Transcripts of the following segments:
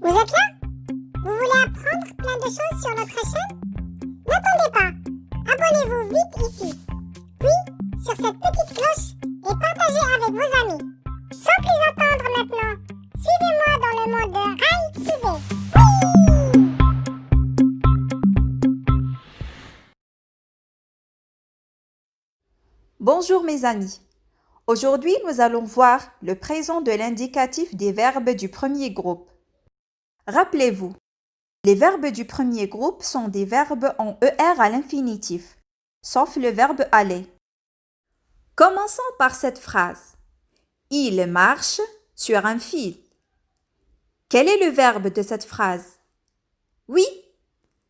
Vous êtes là? Vous voulez apprendre plein de choses sur notre chaîne? N'attendez pas, abonnez-vous vite ici, puis sur cette petite cloche et partagez avec vos amis. Sans plus attendre maintenant, suivez-moi dans le monde de Rai TV. Bonjour mes amis. Aujourd'hui, nous allons voir le présent de l'indicatif des verbes du premier groupe. Rappelez-vous, les verbes du premier groupe sont des verbes en ER à l'infinitif, sauf le verbe aller. Commençons par cette phrase. Il marche sur un fil. Quel est le verbe de cette phrase? Oui,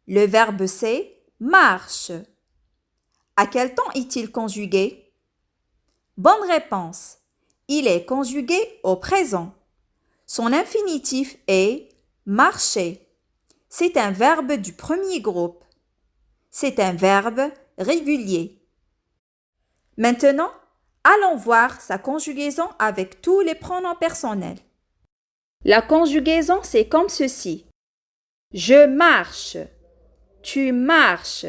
le verbe c'est marche. À quel temps est-il conjugué? Bonne réponse. Il est conjugué au présent. Son infinitif est marcher. C'est un verbe du premier groupe. C'est un verbe régulier. Maintenant, allons voir sa conjugaison avec tous les pronoms personnels. La conjugaison, c'est comme ceci. Je marche. Tu marches.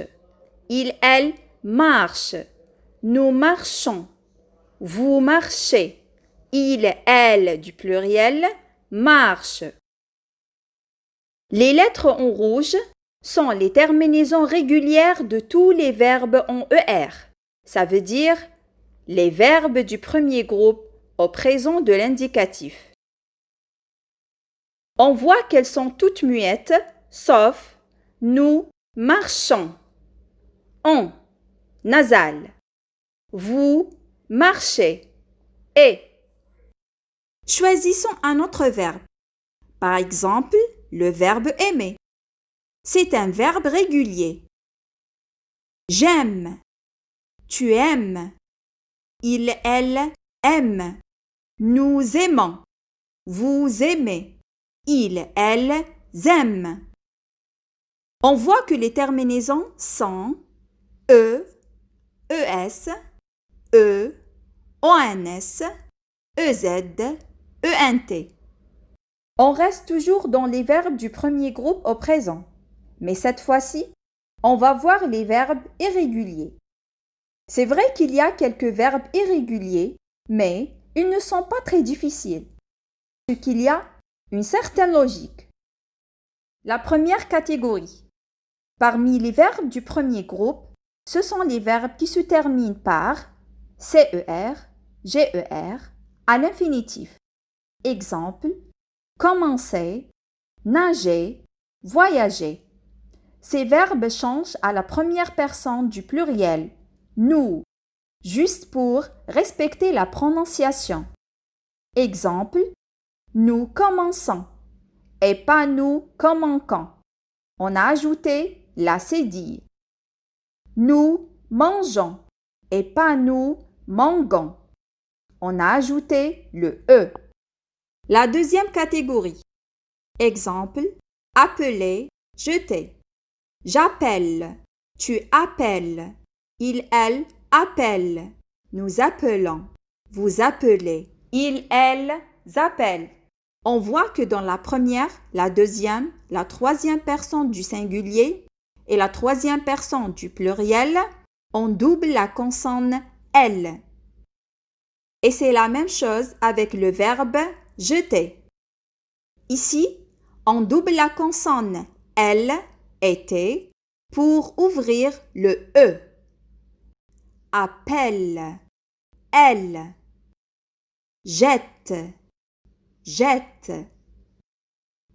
Il, elle marche. Nous marchons. Vous marchez. Il, elle du pluriel marche. Les lettres en rouge sont les terminaisons régulières de tous les verbes en ER. Ça veut dire les verbes du premier groupe au présent de l'indicatif. On voit qu'elles sont toutes muettes, sauf nous marchons. On, nasal. Vous marchez. Et. Choisissons un autre verbe. Par exemple, le verbe aimer. C'est un verbe régulier. J'aime. Tu aimes. Il, elle aime. Nous aimons. Vous aimez. Il, elles aiment. On voit que les terminaisons sont e, es, e, ons, ez, ent. On reste toujours dans les verbes du premier groupe au présent, mais cette fois-ci, on va voir les verbes irréguliers. C'est vrai qu'il y a quelques verbes irréguliers, mais ils ne sont pas très difficiles, ce qu'il y a une certaine logique. La première catégorie. Parmi les verbes du premier groupe, ce sont les verbes qui se terminent par CER, GER à l'infinitif. Exemple, commencer, nager, voyager. Ces verbes changent à la première personne du pluriel, nous, juste pour respecter la prononciation. Exemple, nous commençons et pas nous commençons. On a ajouté la cédille. Nous mangeons et pas nous mangeons. On a ajouté le E. La deuxième catégorie. Exemple, appeler, jeter. J'appelle, tu appelles, il, elle appelle. Nous appelons, vous appelez, il, elles appellent. On voit que dans la première, la deuxième, la troisième personne du singulier et la troisième personne du pluriel, on double la consonne elle. Et c'est la même chose avec le verbe jeter. Ici, on double la consonne L et T pour ouvrir le E. Appelle, elle. Jette, jette.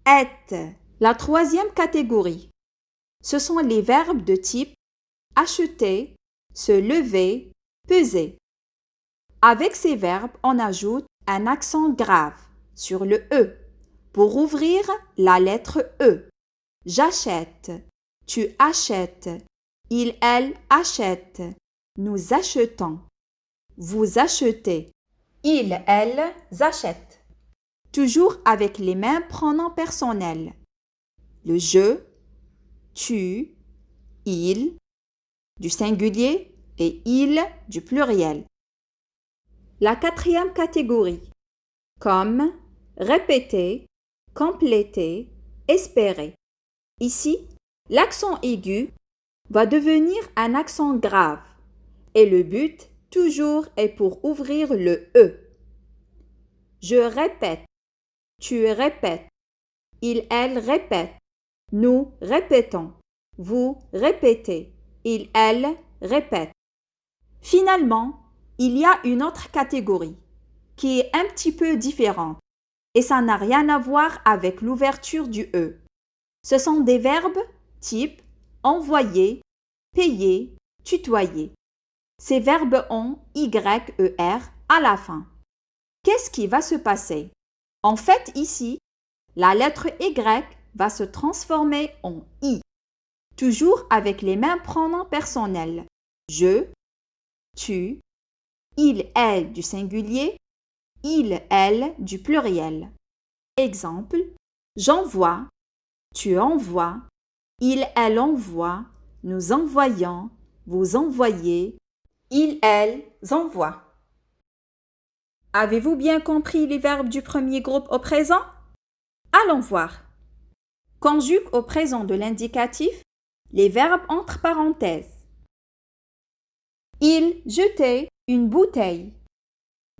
Est. La troisième catégorie. Ce sont les verbes de type acheter, se lever, peser. Avec ces verbes, on ajoute un accent grave sur le E pour ouvrir la lettre E. J'achète, tu achètes, il, elle achète, nous achetons, vous achetez, il, elles achètent. Toujours avec les mêmes pronoms personnels. Le je, tu, il, du singulier et il du pluriel. La quatrième catégorie, comme répéter, compléter, espérer. Ici, l'accent aigu va devenir un accent grave et le but toujours est pour ouvrir le E. Je répète, tu répètes, il, elle répète, nous répétons, vous répétez, il, elle répète. Finalement, il y a une autre catégorie qui est un petit peu différente et ça n'a rien à voir avec l'ouverture du E. Ce sont des verbes type envoyer, payer, tutoyer. Ces verbes ont YER à la fin. Qu'est-ce qui va se passer? En fait, ici, la lettre Y va se transformer en I, toujours avec les mêmes pronoms personnels. Je, tu, il, elle du singulier, il, elle du pluriel. Exemple, j'envoie, tu envoies, il, elle envoie, nous envoyons, vous envoyez, ils, elles envoient. Avez-vous bien compris les verbes du premier groupe au présent? Allons voir. Conjugue au présent de l'indicatif les verbes entre parenthèses. Il jetait une bouteille.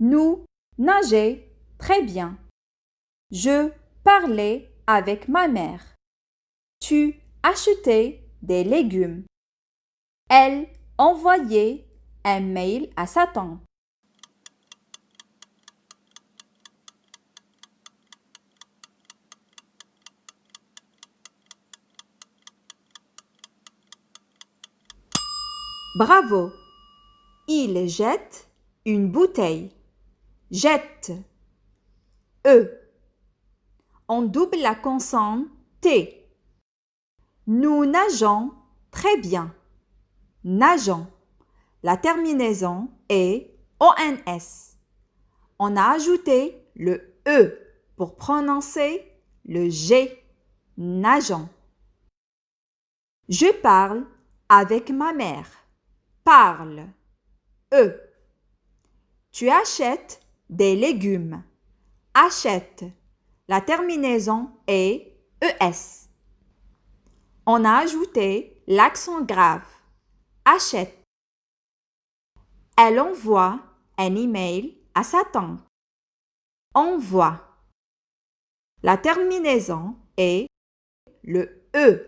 Nous nageait très bien. Je parlais avec ma mère. Tu achetais des légumes. Elle envoyait un mail à sa tante. Bravo! Il jette une bouteille. Jette. E. On double la consonne T. Nous nageons très bien. Nageons. La terminaison est ONS. On a ajouté le E pour prononcer le G. Nageons. Je parle avec ma mère. Parle. E. Tu achètes des légumes. Achète. La terminaison est ES. On a ajouté l'accent grave. Achète. Elle envoie un email à sa tante. Envoie. La terminaison est le E.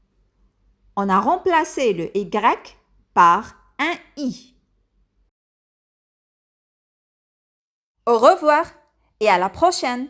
On a remplacé le Y par un I. Au revoir et à la prochaine!